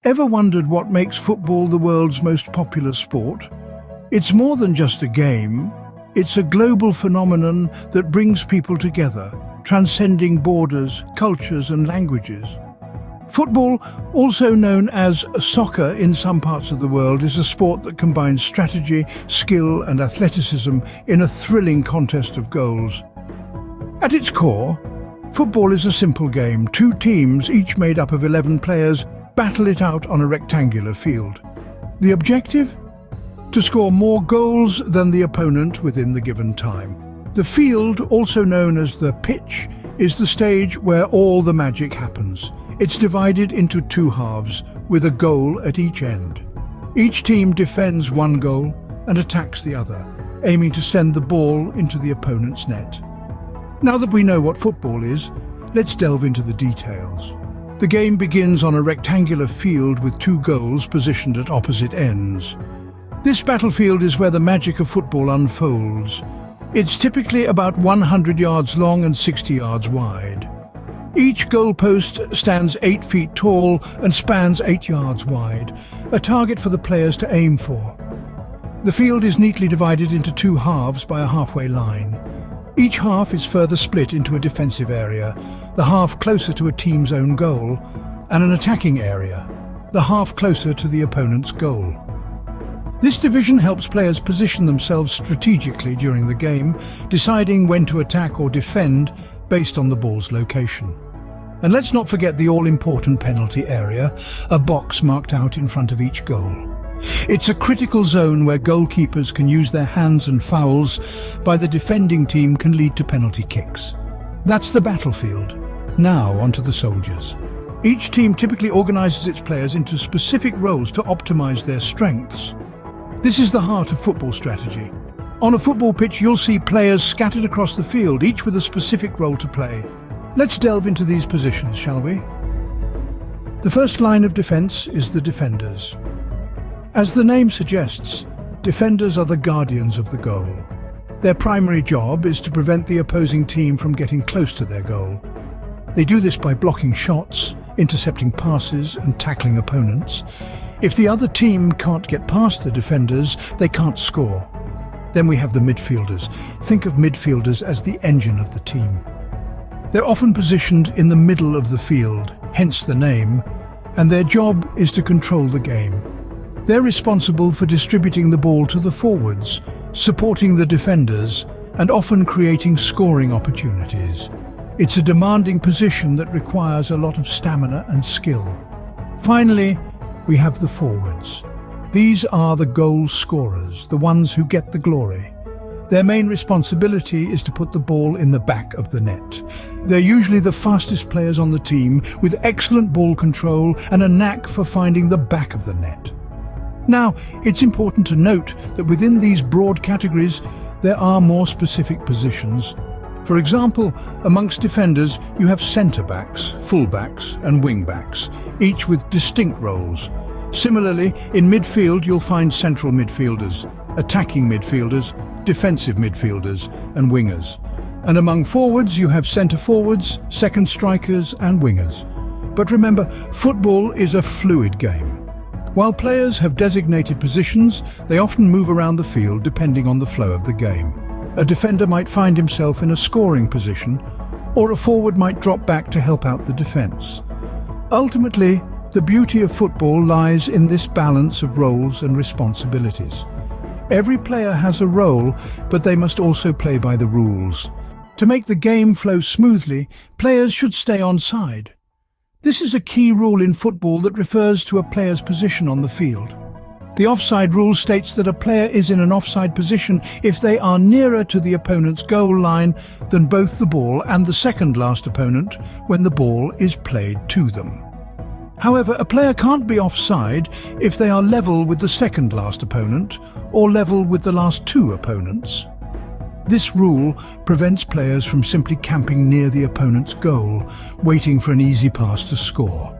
Ever wondered what makes football the world's most popular sport? It's more than just a game. It's a global phenomenon that brings people together, transcending borders, cultures and languages. Football, also known as soccer in some parts of the world, is a sport that combines strategy, skill and athleticism in a thrilling contest of goals. At its core, football is a simple game. Two teams, each made up of 11 players, battle it out on a rectangular field. The objective? To score more goals than the opponent within the given time. The field, also known as the pitch, is the stage where all the magic happens. It's divided into two halves, with a goal at each end. Each team defends one goal and attacks the other, aiming to send the ball into the opponent's net. Now that we know what football is, let's delve into the details. The game begins on a rectangular field with two goals positioned at opposite ends. This battlefield is where the magic of football unfolds. It's typically about 100 yards long and 60 yards wide. Each goalpost stands 8 feet tall and spans 8 yards wide, a target for the players to aim for. The field is neatly divided into two halves by a halfway line. Each half is further split into a defensive area, the half closer to a team's own goal, and an attacking area, the half closer to the opponent's goal. This division helps players position themselves strategically during the game, deciding when to attack or defend based on the ball's location. And let's not forget the all-important penalty area, a box marked out in front of each goal. It's a critical zone where goalkeepers can use their hands, and fouls by the defending team can lead to penalty kicks. That's the battlefield. Now onto the soldiers. Each team typically organizes its players into specific roles to optimize their strengths. This is the heart of football strategy. On a football pitch, you'll see players scattered across the field, each with a specific role to play. Let's delve into these positions, shall we? The first line of defense is the defenders. As the name suggests, defenders are the guardians of the goal. Their primary job is to prevent the opposing team from getting close to their goal. They do this by blocking shots, intercepting passes and tackling opponents. If the other team can't get past the defenders, they can't score. Then we have the midfielders. Think of midfielders as the engine of the team. They're often positioned in the middle of the field, hence the name, and their job is to control the game. They're responsible for distributing the ball to the forwards, supporting the defenders, and often creating scoring opportunities. It's a demanding position that requires a lot of stamina and skill. Finally, we have the forwards. These are the goal scorers, the ones who get the glory. Their main responsibility is to put the ball in the back of the net. They're usually the fastest players on the team, with excellent ball control and a knack for finding the back of the net. Now, it's important to note that within these broad categories, there are more specific positions. For example, amongst defenders, you have centre-backs, full-backs and wing-backs, each with distinct roles. Similarly, in midfield you'll find central midfielders, attacking midfielders, defensive midfielders and wingers. And among forwards you have centre-forwards, second strikers and wingers. But remember, football is a fluid game. While players have designated positions, they often move around the field depending on the flow of the game. A defender might find himself in a scoring position, or a forward might drop back to help out the defence. Ultimately, the beauty of football lies in this balance of roles and responsibilities. Every player has a role, but they must also play by the rules. To make the game flow smoothly, players should stay on side. This is a key rule in football that refers to a player's position on the field. The offside rule states that a player is in an offside position if they are nearer to the opponent's goal line than both the ball and the second last opponent when the ball is played to them. However, a player can't be offside if they are level with the second last opponent or level with the last two opponents. This rule prevents players from simply camping near the opponent's goal, waiting for an easy pass to score.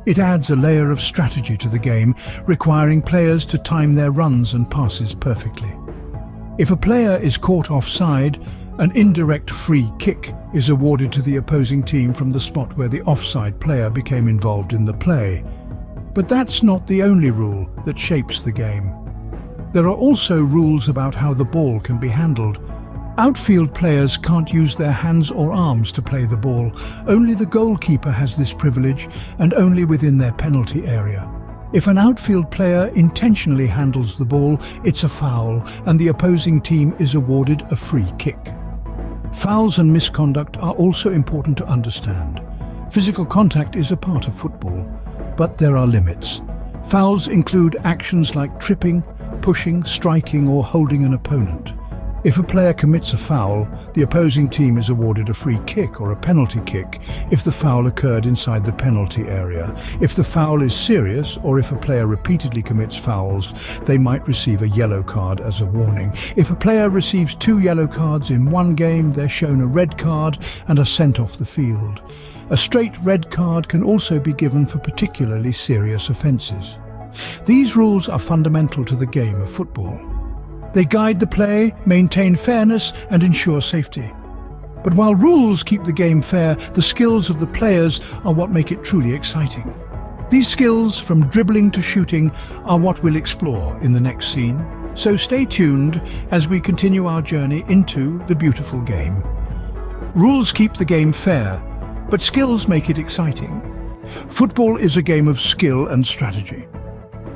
It adds a layer of strategy to the game, requiring players to time their runs and passes perfectly. If a player is caught offside, an indirect free kick is awarded to the opposing team from the spot where the offside player became involved in the play. But that's not the only rule that shapes the game. There are also rules about how the ball can be handled. Outfield players can't use their hands or arms to play the ball. Only the goalkeeper has this privilege, and only within their penalty area. If an outfield player intentionally handles the ball, it's a foul, and the opposing team is awarded a free kick. Fouls and misconduct are also important to understand. Physical contact is a part of football, but there are limits. Fouls include actions like tripping, pushing, striking, or holding an opponent. If a player commits a foul, the opposing team is awarded a free kick or a penalty kick if the foul occurred inside the penalty area. If the foul is serious, or if a player repeatedly commits fouls, they might receive a yellow card as a warning. If a player receives 2 yellow cards in one game, they're shown a red card and are sent off the field. A straight red card can also be given for particularly serious offences. These rules are fundamental to the game of football. They guide the play, maintain fairness, and ensure safety. But while rules keep the game fair, the skills of the players are what make it truly exciting. These skills, from dribbling to shooting, are what we'll explore in the next scene. So stay tuned as we continue our journey into the beautiful game. Rules keep the game fair, but skills make it exciting. Football is a game of skill and strategy.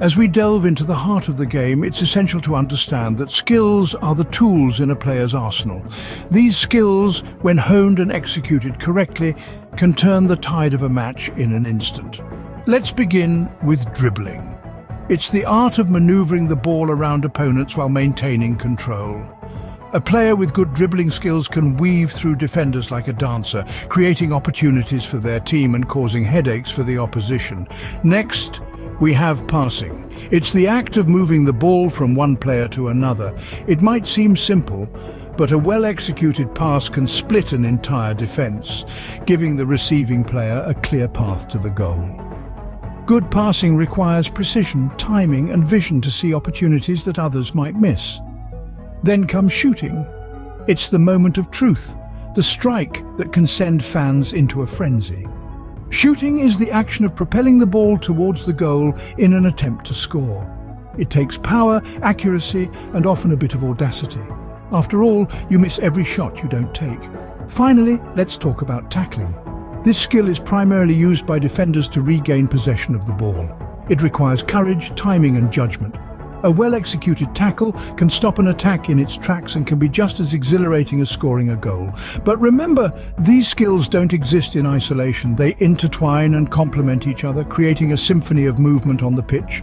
As we delve into the heart of the game, it's essential to understand that skills are the tools in a player's arsenal. These skills, when honed and executed correctly, can turn the tide of a match in an instant. Let's begin with dribbling. It's the art of maneuvering the ball around opponents while maintaining control. A player with good dribbling skills can weave through defenders like a dancer, creating opportunities for their team and causing headaches for the opposition. Next, we have passing. It's the act of moving the ball from one player to another. It might seem simple, but a well-executed pass can split an entire defense, giving the receiving player a clear path to the goal. Good passing requires precision, timing, and vision to see opportunities that others might miss. Then comes shooting. It's the moment of truth, the strike that can send fans into a frenzy. Shooting is the action of propelling the ball towards the goal in an attempt to score. It takes power, accuracy, and often a bit of audacity. After all, you miss every shot you don't take. Finally, let's talk about tackling. This skill is primarily used by defenders to regain possession of the ball. It requires courage, timing, and judgment. A well-executed tackle can stop an attack in its tracks and can be just as exhilarating as scoring a goal. But remember, these skills don't exist in isolation. They intertwine and complement each other, creating a symphony of movement on the pitch.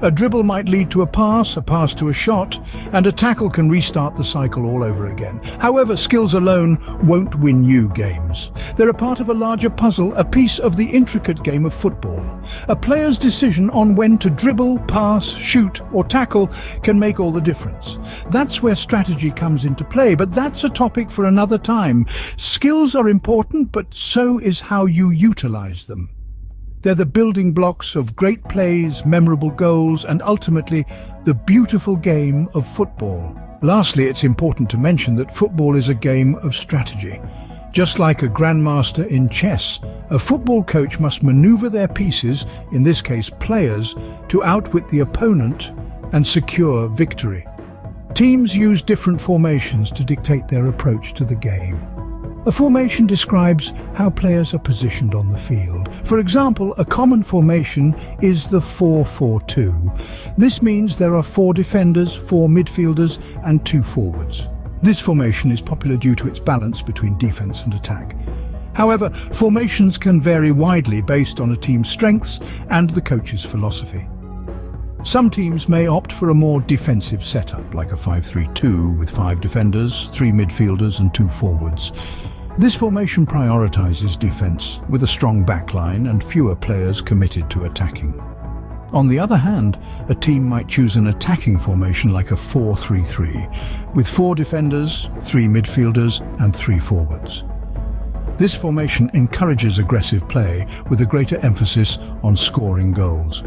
A dribble might lead to a pass to a shot, and a tackle can restart the cycle all over again. However, skills alone won't win you games. They're a part of a larger puzzle, a piece of the intricate game of football. A player's decision on when to dribble, pass, shoot, or tackle can make all the difference. That's where strategy comes into play, but that's a topic for another time. Skills are important, but so is how you utilize them. They're the building blocks of great plays, memorable goals, and ultimately, the beautiful game of football. Lastly, it's important to mention that football is a game of strategy. Just like a grandmaster in chess, a football coach must maneuver their pieces, in this case players, to outwit the opponent and secure victory. Teams use different formations to dictate their approach to the game. A formation describes how players are positioned on the field. For example, a common formation is the 4-4-2. This means there are 4 defenders, 4 midfielders, and 2 forwards. This formation is popular due to its balance between defense and attack. However, formations can vary widely based on a team's strengths and the coach's philosophy. Some teams may opt for a more defensive setup, like a 5-3-2 with 5 defenders, 3 midfielders and 2 forwards. This formation prioritizes defense, with a strong backline and fewer players committed to attacking. On the other hand, a team might choose an attacking formation like a 4-3-3, with 4 defenders, 3 midfielders and 3 forwards. This formation encourages aggressive play with a greater emphasis on scoring goals.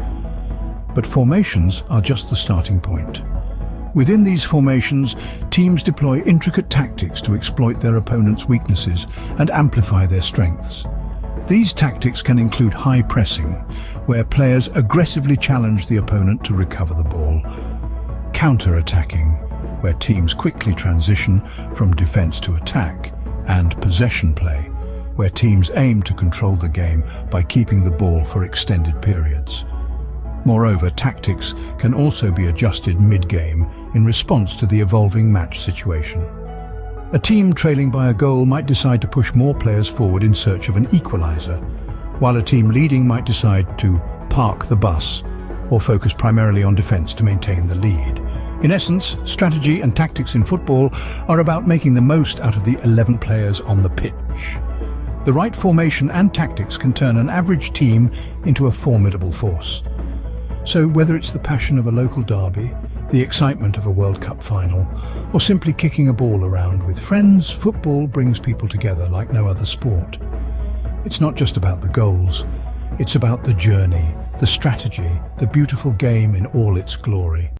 But formations are just the starting point. Within these formations, teams deploy intricate tactics to exploit their opponent's weaknesses and amplify their strengths. These tactics can include high pressing, where players aggressively challenge the opponent to recover the ball, counter-attacking, where teams quickly transition from defense to attack, and possession play, where teams aim to control the game by keeping the ball for extended periods. Moreover, tactics can also be adjusted mid-game in response to the evolving match situation. A team trailing by a goal might decide to push more players forward in search of an equalizer, while a team leading might decide to park the bus or focus primarily on defense to maintain the lead. In essence, strategy and tactics in football are about making the most out of the 11 players on the pitch. The right formation and tactics can turn an average team into a formidable force. So whether it's the passion of a local derby, the excitement of a World Cup final, or simply kicking a ball around with friends, football brings people together like no other sport. It's not just about the goals, it's about the journey, the strategy, the beautiful game in all its glory.